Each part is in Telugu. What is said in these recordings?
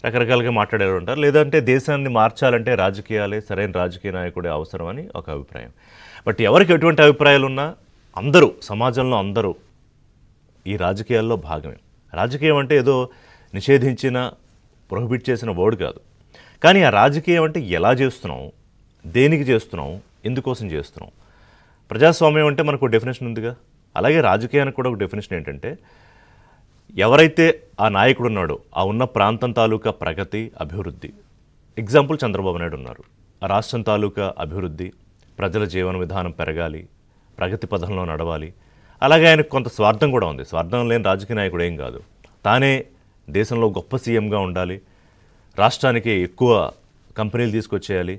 రకరకాలుగా మాట్లాడేవారు ఉంటారు. లేదంటే దేశాన్ని మార్చాలంటే రాజకీయాలే సరైన రాజకీయ నాయకుడే అవసరం అని ఒక అభిప్రాయం. బట్ ఎవరికి ఎటువంటి అభిప్రాయాలున్నా అందరూ సమాజంలో అందరూ ఈ రాజకీయాల్లో భాగమే. రాజకీయం అంటే ఏదో నిషేధించిన ప్రొహిబిట్ చేసిన వర్డ్ కాదు. కానీ ఆ రాజకీయం అంటే ఎలా చేస్తున్నాం, దేనికి చేస్తున్నాం, ఎందుకోసం చేస్తున్నాం. ప్రజాస్వామ్యం అంటే మనకు డెఫినేషన్ ఉందిగా, అలాగే రాజకీయానికి కూడా ఒక డెఫినేషన్ ఏంటంటే ఎవరైతే ఆ నాయకుడు ఉన్నాడో ఆ ఉన్న ప్రాంతం తాలూకా ప్రగతి, అభివృద్ధి. ఎగ్జాంపుల్ చంద్రబాబు నాయుడు ఉన్నారు. ఆ రాష్ట్రం తాలూకా అభివృద్ధి, ప్రజల జీవన విధానం పెరగాలి, ప్రగతి పథంలో నడవాలి. అలాగే ఆయనకు కొంత స్వార్థం కూడా ఉంది. స్వార్థం లేని రాజకీయ నాయకుడు ఏం కాదు. తానే దేశంలో గొప్ప సీఎంగా ఉండాలి, రాష్ట్రానికి ఎక్కువ కంపెనీలు తీసుకొచ్చేయాలి,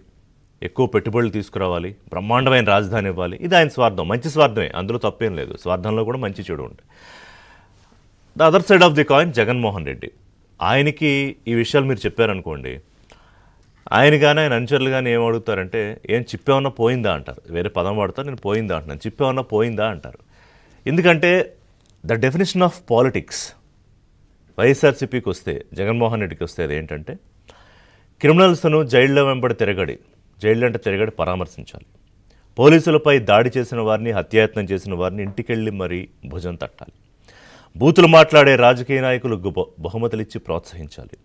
ఎక్కువ పెట్టుబడులు తీసుకురావాలి, బ్రహ్మాండమైన రాజధాని ఇవ్వాలి. ఇది ఆయన స్వార్థం, మంచి స్వార్థమే, అందులో తప్పేం లేదు. స్వార్థంలో కూడా మంచి చెడు ఉంటాయి. The other side of the coin Jaganmohan Reddy. ఆయనకి ఈ విషయాలు మీరు చెప్పారనుకోండి, ఆయన కానీ ఆయన అనుచరులు కానీ ఏం అడుగుతారంటే ఏం చిప్పేమన్నా పోయిందా అంటారు. వేరే పదం వాడతారు, నేను పోయిందా అంటున్నాను, చిప్పేమన్నా పోయిందా అంటారు. ఎందుకంటే ద డెఫినేషన్ ఆఫ్ పాలిటిక్స్ వైఎస్ఆర్సీపీకి వస్తే, జగన్మోహన్ రెడ్డికి వస్తే అది ఏంటంటే క్రిమినల్స్ను జైల్లో వెంబడి తిరగడి, జైళ్ళు అంటే తిరగడి పరామర్శించాలి, పోలీసులపై దాడి చేసిన వారిని, హత్యాయత్నం చేసిన వారిని ఇంటికెళ్ళి మరీ భుజం తట్టాలి, బూతులు మాట్లాడే రాజకీయ నాయకులు బహుమతులు ఇచ్చి ప్రోత్సహించాలి,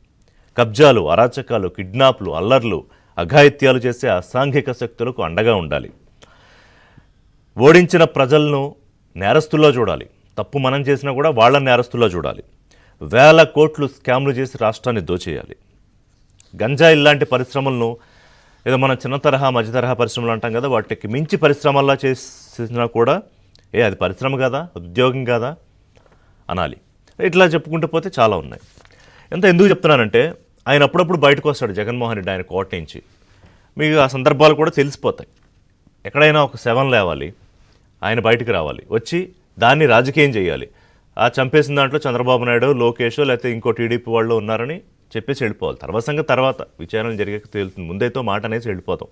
కబ్జాలు, అరాచకాలు, కిడ్నాప్లు, అల్లర్లు, అఘాయిత్యాలు చేసే అసాంఘిక శక్తులకు అండగా ఉండాలి, ఓడించిన ప్రజలను నేరస్తుల్లో చూడాలి, తప్పు మనం చేసినా కూడా వాళ్ళని నేరస్తుల్లో చూడాలి, వేల కోట్లు స్కామ్లు చేసి రాష్ట్రాన్ని దోచేయాలి, గంజాయి లాంటి పరిశ్రమలను ఏదో మనం చిన్న తరహా మధ్య తరహా పరిశ్రమలు అంటాం కదా, వాటికి మించి పరిశ్రమల్లా చేసినా కూడా అది పరిశ్రమ కదా, ఉద్యోగం కదా అనాలి. ఇట్లా చెప్పుకుంటూ పోతే చాలా ఉన్నాయి. ఎందుకు చెప్తున్నానంటే ఆయన అప్పుడప్పుడు బయటకు వస్తాడు జగన్మోహన్ రెడ్డి, ఆయన కోట నుంచి. మీకు ఆ సందర్భాలు కూడా తెలిసిపోతాయి. ఎక్కడైనా ఒక శవం లేవాలి, ఆయన బయటకు రావాలి, వచ్చి దాన్ని రాజకీయం చేయాలి. ఆ చంపేసిన దాంట్లో చంద్రబాబు నాయుడు, లోకేష్, లేకపోతే ఇంకో టీడీపీ వాళ్ళు ఉన్నారని చెప్పేసి వెళ్ళిపోవాలి. తర్వాత సంగతి తర్వాత విచారణ జరిగాక తేలుతుంది. ముందైతే మాట అనేసి వెళ్ళిపోతాం.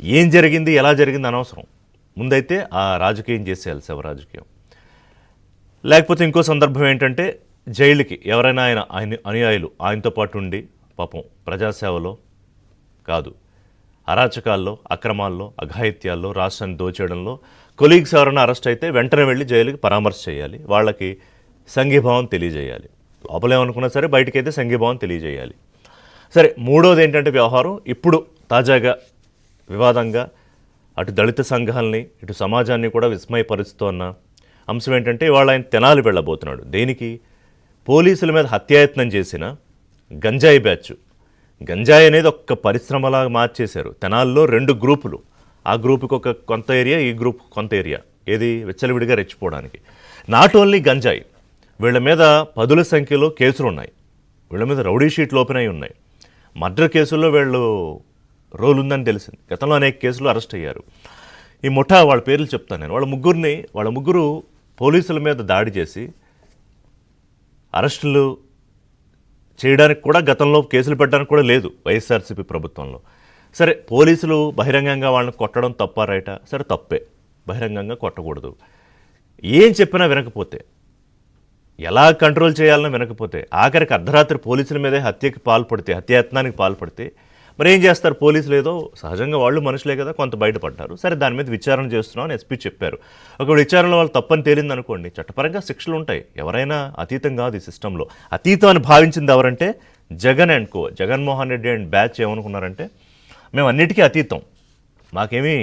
ఏం జరిగింది, ఎలా జరిగింది అనవసరం. ముందైతే ఆ రాజకీయం చేసేయాలి, శవ రాజకీయం. లేకపోతే ఇంకో సందర్భం ఏంటంటే జైలుకి ఎవరైనా ఆయన అనుయాయులు ఆయనతో పాటు ఉండి పాపం ప్రజాసేవలో కాదు, అరాచకాల్లో, అక్రమాల్లో, అఘాయిత్యాల్లో, రాష్ట్రాన్ని దోచేయడంలో కొలీగ్స్ ఎవరైనా అరెస్ట్ అయితే వెంటనే వెళ్ళి జైలుకి పరామర్శ చేయాలి, వాళ్ళకి సంఘీభావం తెలియజేయాలి. లోపలేమనుకున్నా సరే బయటకైతే సంఘీభావం తెలియజేయాలి. సరే, మూడోది ఏంటంటే వ్యవహారం ఇప్పుడు తాజాగా వివాదంగా అటు దళిత సంఘాలని ఇటు సమాజాన్ని కూడా విస్మయపరుస్తున్న అంశం ఏంటంటే ఇవాళ ఆయన తెనాలి వెళ్ళబోతున్నాడు. దేనికి? పోలీసుల మీద హత్యాయత్నం చేసిన గంజాయి బ్యాచ్. గంజాయి అనేది ఒక్క పరిశ్రమలాగా మార్చేశారు. తెనాల్లో 2 గ్రూపులు, ఆ గ్రూపుకి ఒక కొంత ఏరియా, ఈ గ్రూప్ కొంత ఏరియా, ఏది విచ్చలవిడిగా రెచ్చిపోవడానికి. నాట్ ఓన్లీ గంజాయి, వీళ్ళ మీద పదుల సంఖ్యలో కేసులు ఉన్నాయి, వీళ్ళ మీద రౌడీ షీట్లు ఓపెన్ అయి ఉన్నాయి, మర్డర్ కేసుల్లో వీళ్ళు రోల్ ఉందని తెలిసింది. గతంలో అనేక కేసులు అరెస్ట్ అయ్యారు. ఈ ముఠా వాళ్ళ పేర్లు చెప్తాను నేను. వాళ్ళ ముగ్గురు పోలీసుల మీద దాడి చేసి అరెస్టులు చేయడానికి కూడా గతంలో కేసులు పెట్టడానికి కూడా లేదు వైఎస్ఆర్సీపీ ప్రభుత్వంలో. సరే, పోలీసులు బహిరంగంగా వాళ్ళని కొట్టడం తప్ప రైటా? సరే, తప్పే, బహిరంగంగా కొట్టకూడదు. ఏం చెప్పినా వినకపోతే, ఎలా కంట్రోల్ చేయాలనో వినకపోతే, ఆఖరికి అర్ధరాత్రి పోలీసుల మీదే హత్యాయత్నానికి పాల్పడితే మరి ఏం చేస్తారు పోలీసులు? ఏదో సహజంగా వాళ్ళు మనుషులే కదా, కొంత బయటపడ్డారు. సరే, దాని మీద విచారణ చేస్తున్నాం అని ఎస్పీ చెప్పారు. ఒకవేళ విచారణలో వాళ్ళు తప్పని తేలింది అనుకోండి, చట్టపరంగా శిక్షలు ఉంటాయి. ఎవరైనా అతీతం కాదు ఈ సిస్టంలో. అతీతం అని భావించింది ఎవరంటే Jagan and co, Jaganmohan Reddy and batch ఏమనుకున్నారంటే మేము అన్నిటికీ అతీతం, మాకేమీ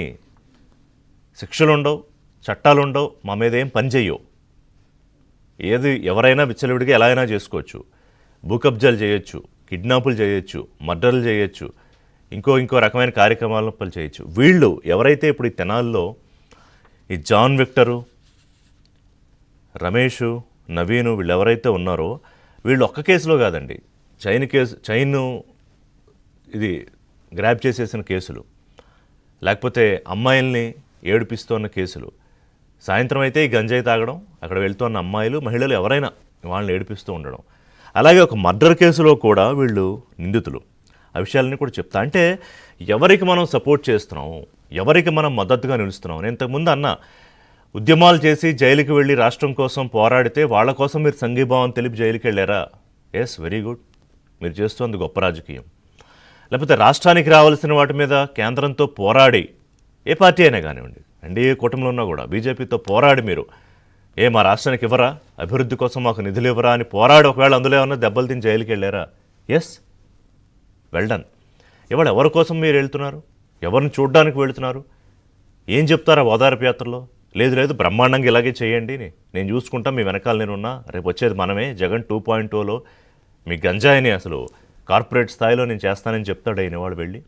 శిక్షలు ఉండవు, చట్టాలు ఉండవు, మా మీద ఏం పని చేయవు, ఎవరైనా విచ్చలవిడిగా ఎలా అయినా చేసుకోవచ్చు, భూకబ్జాలు చేయొచ్చు, కిడ్నాపులు చేయొచ్చు, మర్డర్లు చేయొచ్చు, ఇంకో రకమైన కార్యక్రమాలను చేయొచ్చు. వీళ్ళు ఎవరైతే ఇప్పుడు ఈ తెనాల్లో ఈ జాన్ విక్టరు, రమేషు, నవీను వీళ్ళు ఎవరైతే ఉన్నారో వీళ్ళు ఒక్క కేసులో కాదండి, చైన్ ఇది గ్రాప్ చేసేసిన కేసులు, లేకపోతే అమ్మాయిల్ని ఏడిపిస్తున్న కేసులు, సాయంత్రం అయితే ఈ గంజాయి తాగడం, అక్కడ వెళ్తున్న అమ్మాయిలు, మహిళలు ఎవరైనా వాళ్ళని ఏడిపిస్తూ ఉండడం, అలాగే ఒక మర్డర్ కేసులో కూడా వీళ్ళు నిందితులు. ఆ విషయాలన్నీ కూడా చెప్తా. అంటే ఎవరికి మనం సపోర్ట్ చేస్తున్నాం, ఎవరికి మనం మద్దతుగా నిలుస్తున్నాం. నేను ఇంతకుముందు అన్న ఉద్యమాలు చేసి జైలుకి వెళ్ళి రాష్ట్రం కోసం పోరాడితే వాళ్ళ కోసం మీరు సంఘీభావం తెలిపి జైలుకి వెళ్ళారా? Yes, very good. మీరు చేస్తోంది గొప్ప రాజకీయం. లేకపోతే రాష్ట్రానికి రావాల్సిన వాటి మీద కేంద్రంతో పోరాడి, ఏ పార్టీ అయినా కానివ్వండి, ఎన్డీఏ కూటమిలో ఉన్నా కూడా బీజేపీతో పోరాడి మీరు మా రాష్ట్రానికి ఇవ్వరా, అభివృద్ధి కోసం మాకు నిధులు ఇవ్వరా అని పోరాడి ఒకవేళ అందులో ఏమన్నా దెబ్బలు తిని జైలుకి వెళ్ళారా? Yes, well done. ఇవాళ ఎవరి కోసం మీరు వెళ్తున్నారు? ఎవరిని చూడడానికి వెళుతున్నారు? ఏం చెప్తారా ఓదార్పు యాత్రలో? లేదు బ్రహ్మాండంగా ఇలాగే చేయండి, నేను చూసుకుంటా, మీ వెనకాల నేనున్నా, రేపు వచ్చేది మనమే, జగన్ 2.0లో మీ గంజాయిని అసలు కార్పొరేట్ స్థాయిలో నేను చేస్తానని చెప్తాడు అయిన వాడు. వెళ్ళి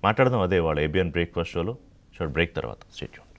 మాట్లాడదాం అదే వాళ్ళ ఏబిఎన్ బ్రేక్ఫాస్ట్ షోలో. షార్ట్ బ్రేక్ తర్వాత స్టే ట్యూన్డ్.